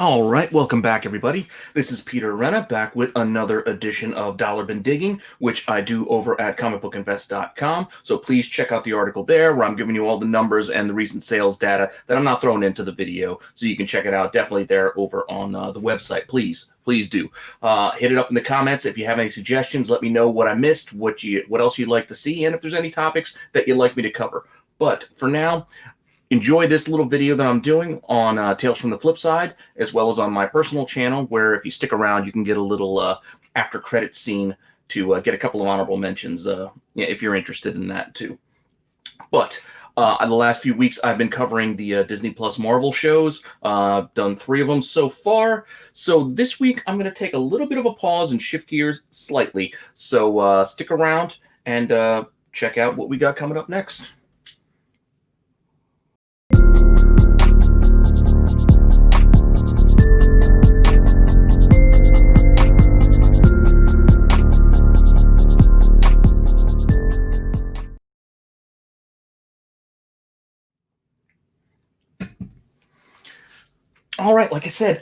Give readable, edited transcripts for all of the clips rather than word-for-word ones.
All right, welcome back, everybody. This is Peter Renna back with another edition of Dollar Bin Digging, which I do over at comicbookinvest.com. So please check out the article there where I'm giving you all the numbers and the recent sales data that I'm not throwing into the video. So you can check it out definitely there over on the website. Please do. Hit it up in the comments. If you have any suggestions, let me know what I missed, what else you'd like to see, and if there's any topics that you'd like me to cover. But for now, enjoy this little video that I'm doing on Tales from the Flip Side, as well as on my personal channel, where if you stick around, you can get a little after credit scene to get a couple of honorable mentions if you're interested in that too. But in the last few weeks, I've been covering the Disney Plus Marvel shows. Done 3 of them so far. So this week, I'm going to take a little bit of a pause and shift gears slightly. So stick around and check out what we got coming up next. All right, like I said,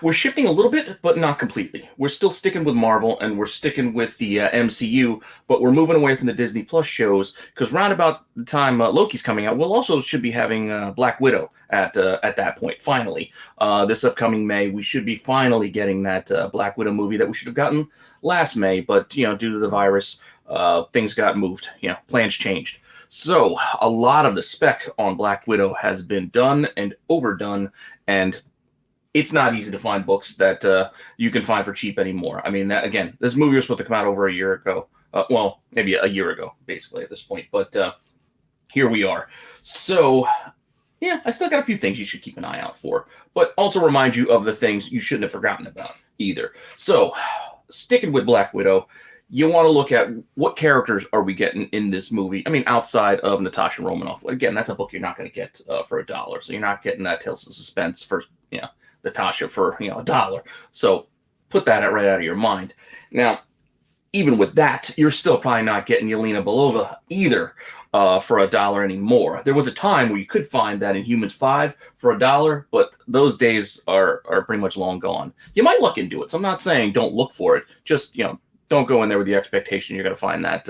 we're shifting a little bit, but not completely. We're still sticking with Marvel, and we're sticking with the MCU, but we're moving away from the Disney Plus shows, because round about the time Loki's coming out, we'll also should be having Black Widow at that point, finally. This upcoming May, we should be finally getting that Black Widow movie that we should have gotten last May, but, due to the virus, things got moved. Plans changed. So a lot of the spec on Black Widow has been done and overdone, and it's not easy to find books that you can find for cheap anymore. I mean, again, this movie was supposed to come out over a year ago. Well, maybe a year ago, basically, at this point. But here we are. So, yeah, I still got a few things you should keep an eye out for. But also remind you of the things you shouldn't have forgotten about either. So, sticking with Black Widow, you want to look at what characters are we getting in this movie. I mean, outside of Natasha Romanoff. Again, that's a book you're not going to get for $1. So you're not getting that Tales of Suspense for, Natasha for, $1. So put that right out of your mind. Now, even with that, you're still probably not getting Yelena Belova either for $1 anymore. There was a time where you could find that in Humans 5 for $1, but those days are pretty much long gone. You might look into it. So I'm not saying don't look for it. Just, don't go in there with the expectation you're going to find that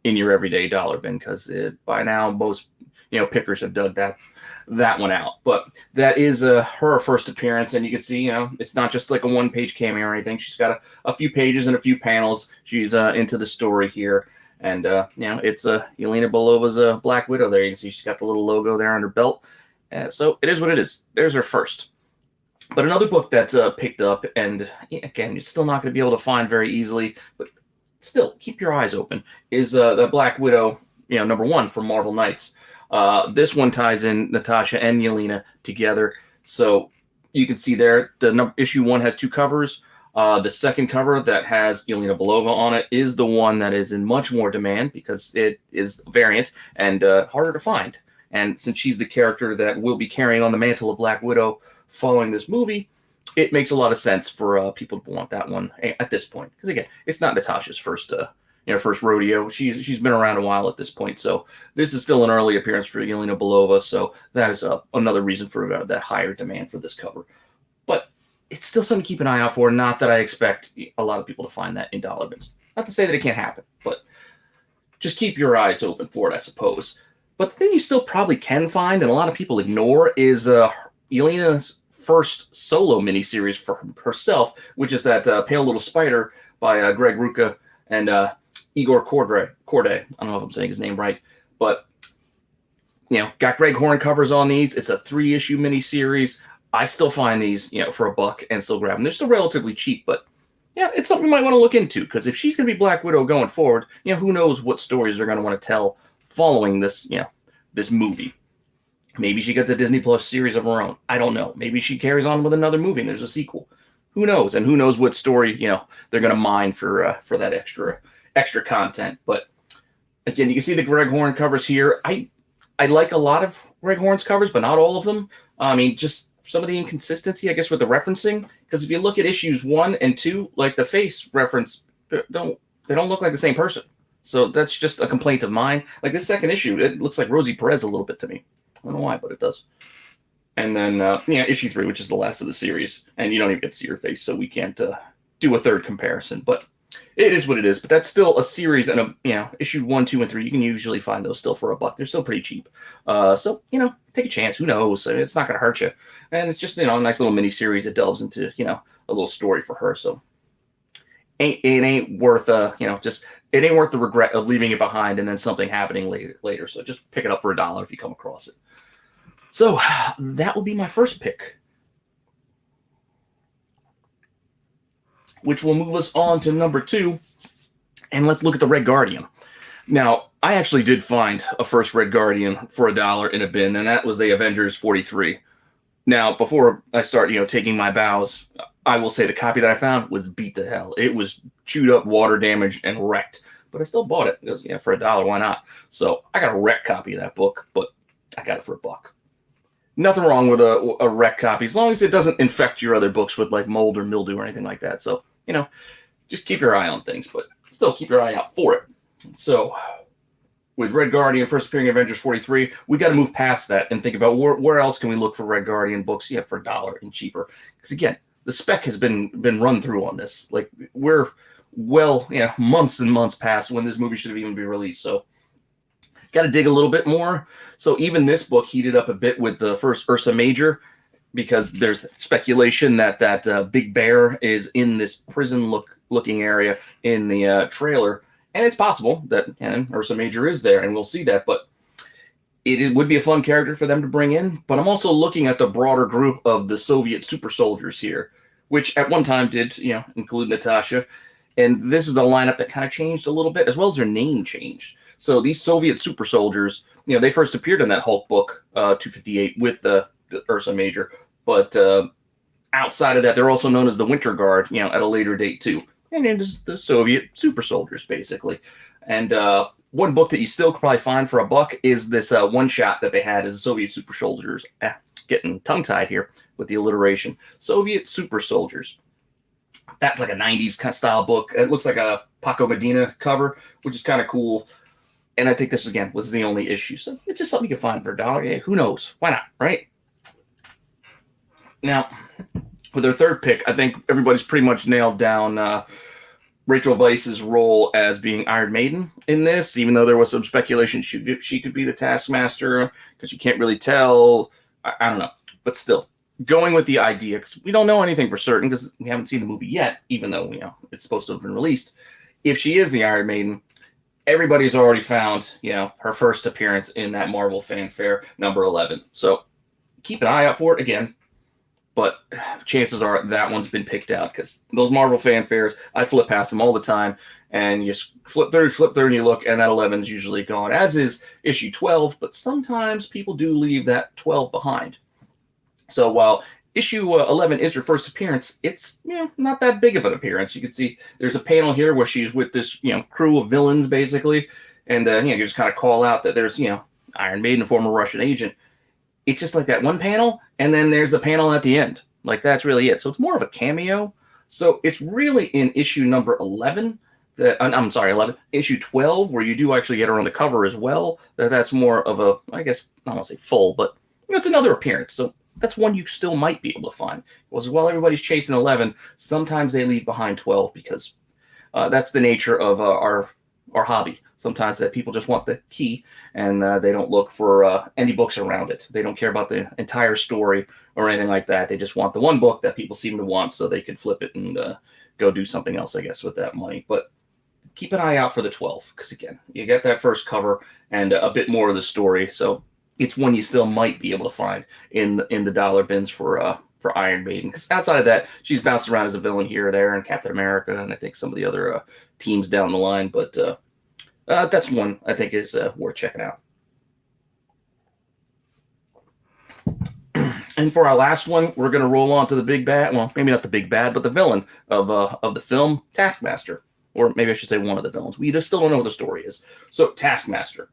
in your everyday dollar bin, because by now most pickers have dug that one out. But that is her first appearance, and you can see it's not just like a one-page cameo or anything. She's got a few pages and a few panels. She's into the story here, and it's Yelena Belova's Black Widow. There you can see she's got the little logo there on her belt. So it is what it is. There's her first. But another book that's picked up, and again, you're still not going to be able to find very easily, but still keep your eyes open, is the Black Widow, #1 from Marvel Knights. This one ties in Natasha and Yelena together. So you can see there, issue 1 has 2 covers. The second cover that has Yelena Belova on it is the one that is in much more demand because it is a variant and harder to find. And since she's the character that will be carrying on the mantle of Black Widow following this movie, it makes a lot of sense for people to want that one at this point. Because again, it's not Natasha's first rodeo. She's been around a while at this point, so this is still an early appearance for Yelena Belova. So that is another reason for that higher demand for this cover. But it's still something to keep an eye out for. Not that I expect a lot of people to find that in dollar bins. Not to say that it can't happen, but just keep your eyes open for it, I suppose. But the thing you still probably can find, and a lot of people ignore, is Yelena's first solo miniseries for herself, which is that Pale Little Spider by Greg Rucka and Igor Corday. I don't know if I'm saying his name right, but got Greg Horn covers on these. It's a 3-issue miniseries. I still find these, for $1 and still grab them. They're still relatively cheap, but yeah, it's something you might want to look into, because if she's going to be Black Widow going forward, who knows what stories they're going to want to tell following this, this movie. Maybe she gets a Disney Plus series of her own. I don't know. Maybe she carries on with another movie and there's a sequel. Who knows? And who knows what story, they're going to mine for that extra content. But again, you can see the Greg Horn covers here. I like a lot of Greg Horn's covers, but not all of them. I mean, just some of the inconsistency, I guess, with the referencing. Because if you look at issues 1 and 2, like the face reference, they don't look like the same person. So that's just a complaint of mine. Like this second issue, it looks like Rosie Perez a little bit to me. I don't know why, but it does. And then issue 3, which is the last of the series, and you don't even get to see her face, so we can't do a third comparison. But it is what it is. But that's still a series, and issue 1, 2, and 3. You can usually find those still for $1. They're still pretty cheap. So take a chance. Who knows? I mean, it's not going to hurt you, and it's just a nice little mini series that delves into a little story for her. So it ain't worth it ain't worth the regret of leaving it behind and then something happening later. So just pick it up for $1 if you come across it. So that will be my first pick, which will move us on to number 2. And let's look at the Red Guardian. Now, I actually did find a first Red Guardian for $1 in a bin, and that was the Avengers 43. Now, before I start, taking my bows, I will say the copy that I found was beat to hell. It was chewed up, water damaged, and wrecked. But I still bought it because, for $1, why not? So I got a wrecked copy of that book, but I got it for $1. Nothing wrong with a wreck copy, as long as it doesn't infect your other books with like mold or mildew or anything like that. So, just keep your eye on things, but still keep your eye out for it. So, with Red Guardian first appearing in Avengers 43, we got to move past that and think about where else can we look for Red Guardian books, for $1 and cheaper. Because again, the spec has been run through on this. Like, we're months and months past when this movie should have even been released. So, got to dig a little bit more. So even this book heated up a bit with the first Ursa Major, because there's speculation that Big Bear is in this prison looking area in the trailer, and it's possible that Ursa Major is there, and we'll see that. But it would be a fun character for them to bring in. But I'm also looking at the broader group of the Soviet super soldiers here, which at one time did include Natasha, and this is a lineup that kind of changed a little bit, as well as their name changed. So these Soviet super soldiers, they first appeared in that Hulk book, 258, with the Ursa Major. But outside of that, they're also known as the Winter Guard, at a later date too. And it's the Soviet super soldiers, basically. And one book that you still could probably find for $1 is this one-shot that they had as Soviet super soldiers. Getting tongue-tied here with the alliteration. Soviet super soldiers. That's like a 90s kind of style book. It looks like a Paco Medina cover, which is kind of cool. And I think this, again, was the only issue. So it's just something you can find for $1. Yeah, who knows? Why not, right? Now, with our third pick, I think everybody's pretty much nailed down Rachel Weisz's role as being Iron Maiden in this, even though there was some speculation she could be the Taskmaster, because you can't really tell. I don't know. But still, going with the idea, because we don't know anything for certain, because we haven't seen the movie yet, even though, it's supposed to have been released. If she is the Iron Maiden, everybody's already found, her first appearance in that Marvel fanfare, number 11. So keep an eye out for it again. But chances are that one's been picked out, because those Marvel fanfares, I flip past them all the time. And you flip through, and you look, and that 11's usually gone, as is issue 12. But sometimes people do leave that 12 behind. So while issue 11 is her first appearance, it's not that big of an appearance. You can see there's a panel here where she's with this crew of villains, basically, and you just kind of call out that there's Iron Maiden, former Russian agent. It's just like that one panel, and then there's a panel at the end. Like, that's really it. So it's more of a cameo. So it's really in issue number 11 issue 12, where you do actually get her on the cover as well. That's more of a, I guess, I don't want to say full, but it's another appearance. So that's one you still might be able to find. Because while everybody's chasing 11, sometimes they leave behind 12, because that's the nature of our hobby. Sometimes that people just want the key, and they don't look for any books around it. They don't care about the entire story or anything like that. They just want the one book that people seem to want, so they can flip it and go do something else, I guess, with that money. But keep an eye out for the 12, because again, you get that first cover and a bit more of the story. So it's one you still might be able to find in the dollar bins for Iron Maiden. Because outside of that, she's bounced around as a villain here or there in Captain America, and I think some of the other teams down the line. But that's one I think is worth checking out. And for our last one, we're going to roll on to the big bad. Well, maybe not the big bad, but the villain of the film, Taskmaster. Or maybe I should say one of the villains. We just still don't know what the story is. So, Taskmaster.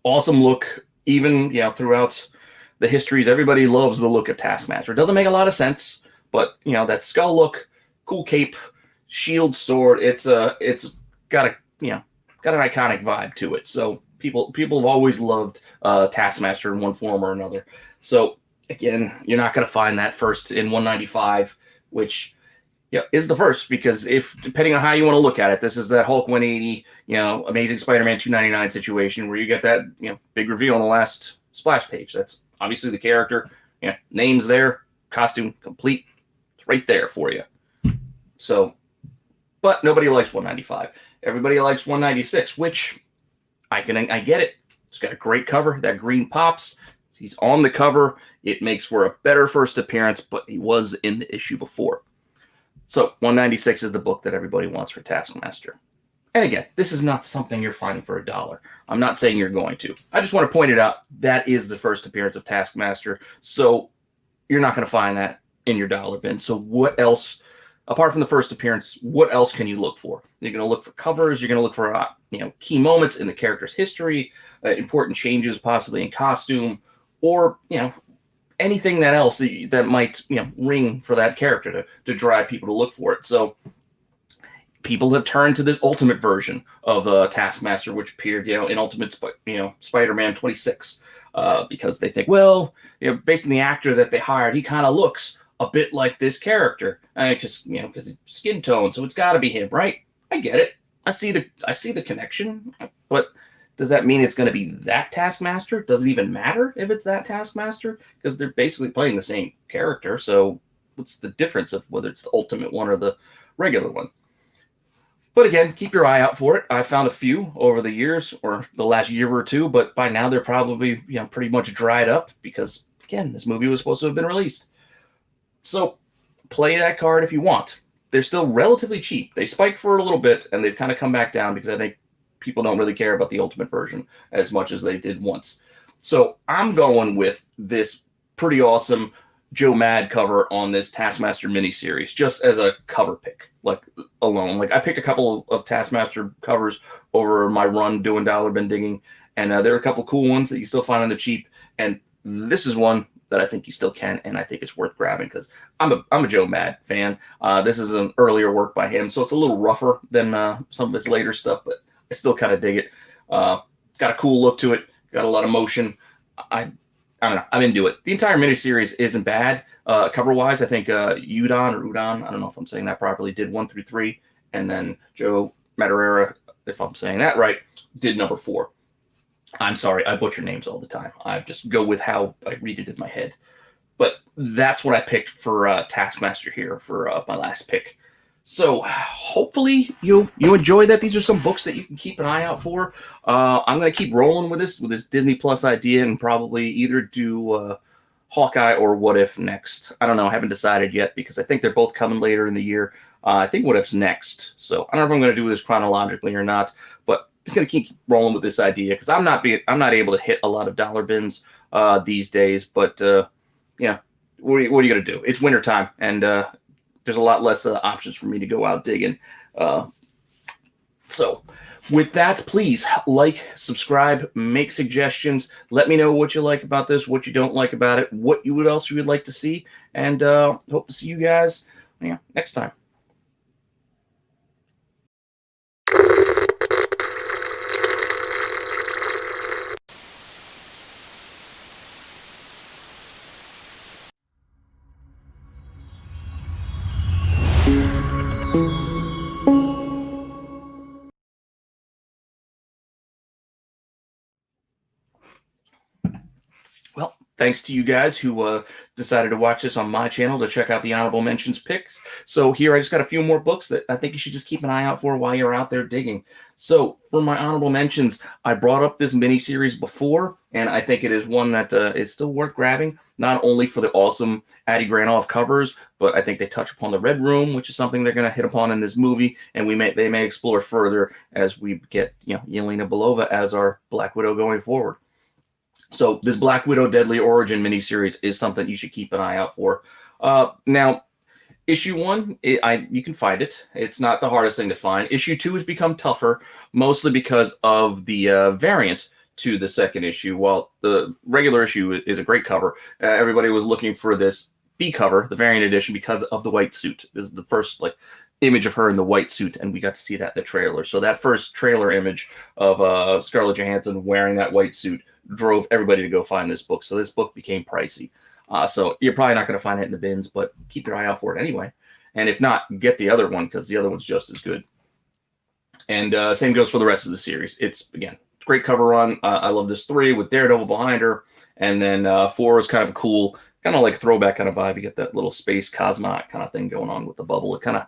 Awesome look. Even throughout the histories, everybody loves the look of Taskmaster. It doesn't make a lot of sense, but that skull look, cool cape, shield, sword. It's got an iconic vibe to it. So people have always loved Taskmaster in one form or another. So Again, you're not going to find that first in 195, which is the first, because if, depending on how you want to look at it, this is that Hulk 180, Amazing Spider-Man 299 situation where you get that, big reveal on the last splash page. That's obviously the character, name's there, costume complete, it's right there for you. So, but nobody likes 195. Everybody likes 196, which I get it. It's got a great cover. That green pops. He's on the cover. It makes for a better first appearance, but he was in the issue before. So 196 is the book that everybody wants for Taskmaster. And again, this is not something you're finding for $1. I'm not saying you're going to. I just want to point it out. That is the first appearance of Taskmaster. So you're not going to find that in your dollar bin. So what else, apart from the first appearance, what else can you look for? You're going to look for covers. You're going to look for key moments in the character's history, important changes possibly in costume, or anything that else that might ring for that character to drive people to look for it. So people have turned to this ultimate version of Taskmaster, which appeared in Ultimate Spider-Man 26, because they think, well, based on the actor that they hired, he kind of looks a bit like this character, because his skin tone, so it's got to be him, right? I get it. I see the connection, but does that mean it's going to be that Taskmaster? Does it even matter if it's that Taskmaster? Because they're basically playing the same character. So what's the difference of whether it's the ultimate one or the regular one? But again, keep your eye out for it. I found a few over the years, or the last year or two, but by now they're probably pretty much dried up, because again, this movie was supposed to have been released. So play that card if you want. They're still relatively cheap. They spiked for a little bit, and they've kind of come back down because I think people don't really care about the ultimate version as much as they did once. So I'm going with this pretty awesome Joe Mad cover on this Taskmaster miniseries, just as a cover pick, alone. I picked a couple of Taskmaster covers over my run doing dollar bin digging, and there are a couple cool ones that you still find on the cheap, and this is one that I think you still can, and I think it's worth grabbing because I'm a Joe Mad fan. This is an earlier work by him, so it's a little rougher than some of his later stuff, but I still kind of dig it. Got a cool look to it. Got a lot of motion. I don't know. I'm into it. The entire miniseries isn't bad. Cover-wise, I think Udon, I don't know if I'm saying that properly, did 1 through 3. And then Joe Madureira, if I'm saying that right, did number 4. I'm sorry. I butcher names all the time. I just go with how I read it in my head. But that's what I picked for Taskmaster here for my last pick. So hopefully you enjoy that. These are some books that you can keep an eye out for. I'm going to keep rolling with this Disney Plus idea, and probably either do Hawkeye or What If next. I don't know. I haven't decided yet, because I think they're both coming later in the year. I think What If's next. So I don't know if I'm going to do this chronologically or not, but I'm going to keep rolling with this idea, because I'm not able to hit a lot of dollar bins these days. But what are you going to do? It's wintertime, and there's a lot less options for me to go out digging. So with that, please like, subscribe, make suggestions. Let me know what you like about this, what you don't like about it, what else you would like to see. And hope to see you guys next time. Well, thanks to you guys who decided to watch this on my channel to check out the honorable mentions picks. So here I just got a few more books that I think you should just keep an eye out for while you're out there digging. So for my honorable mentions, I brought up this miniseries before, and I think it is one that is still worth grabbing, not only for the awesome Addie Granoff covers, but I think they touch upon the Red Room, which is something they're going to hit upon in this movie, and they may explore further as we get Yelena Belova as our Black Widow going forward. So this Black Widow Deadly Origin miniseries is something you should keep an eye out for. Now, issue 1, you can find it. It's not the hardest thing to find. Issue 2 has become tougher, mostly because of the variant to the second issue. While the regular issue is a great cover, everybody was looking for this B cover, the variant edition, because of the white suit. This is the first image of her in the white suit, and we got to see that in the trailer. So that first trailer image of Scarlett Johansson wearing that white suit drove everybody to go find this book. So this book became pricey. So you're probably not going to find it in the bins, but keep your eye out for it anyway. And if not, get the other one because the other one's just as good. And same goes for the rest of the series. It's, again, great cover run. I love this 3 with Daredevil behind her. And then 4 is kind of a cool, kind of like throwback kind of vibe. You get that little space cosmonaut kind of thing going on with the bubble. It kind of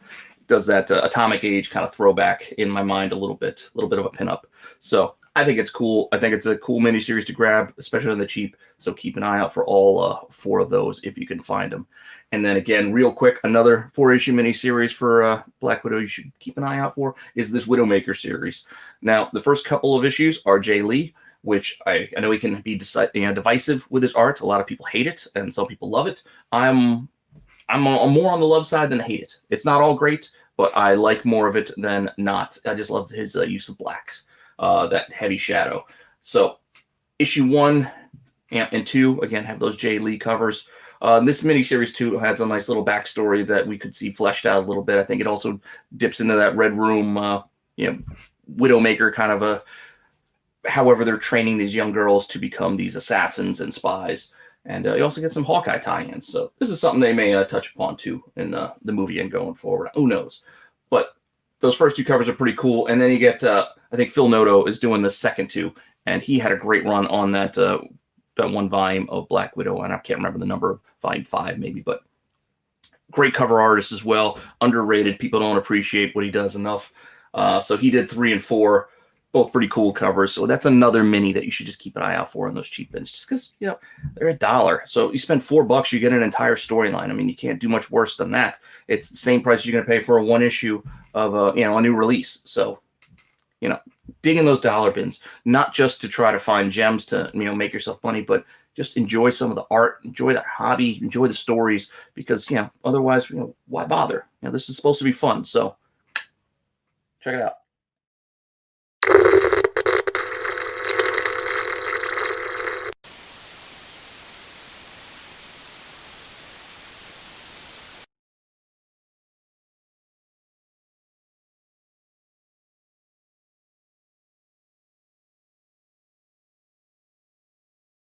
does that atomic age kind of throwback in my mind a little bit of a pinup. So I think it's cool. I think it's a cool miniseries to grab, especially on the cheap. So keep an eye out for all 4 of those if you can find them. And then again, real quick, another 4-issue miniseries for Black Widow you should keep an eye out for is this Widowmaker series. Now, the first couple of issues are Jay Lee, which I know he can be divisive with his art. A lot of people hate it, and some people love it. I'm more on the love side than hate it. It's not all great, but I like more of it than not. I just love his use of blacks, that heavy shadow. So issue 1 and 2, again, have those Jay Lee covers. This miniseries, too, has a nice little backstory that we could see fleshed out a little bit. I think it also dips into that Red Room, Widowmaker kind of a, however they're training these young girls to become these assassins and spies. And you also get some Hawkeye tie-ins. So this is something they may touch upon, too, in the movie and going forward. Who knows? But those first 2 covers are pretty cool. And then you get, I think Phil Noto is doing the second 2. And he had a great run on that one volume of Black Widow. And I can't remember the number, volume 5 maybe. But great cover artist as well. Underrated. People don't appreciate what he does enough. So he did 3 and 4. Both pretty cool covers. So that's another mini that you should just keep an eye out for in those cheap bins, just because, they're $1. So you spend $4, you get an entire storyline. I mean, you can't do much worse than that. It's the same price you're going to pay for a 1 issue of a new release. So, dig in those dollar bins, not just to try to find gems to, make yourself money, but just enjoy some of the art, enjoy that hobby, enjoy the stories, because, otherwise, why bother? This is supposed to be fun. So check it out.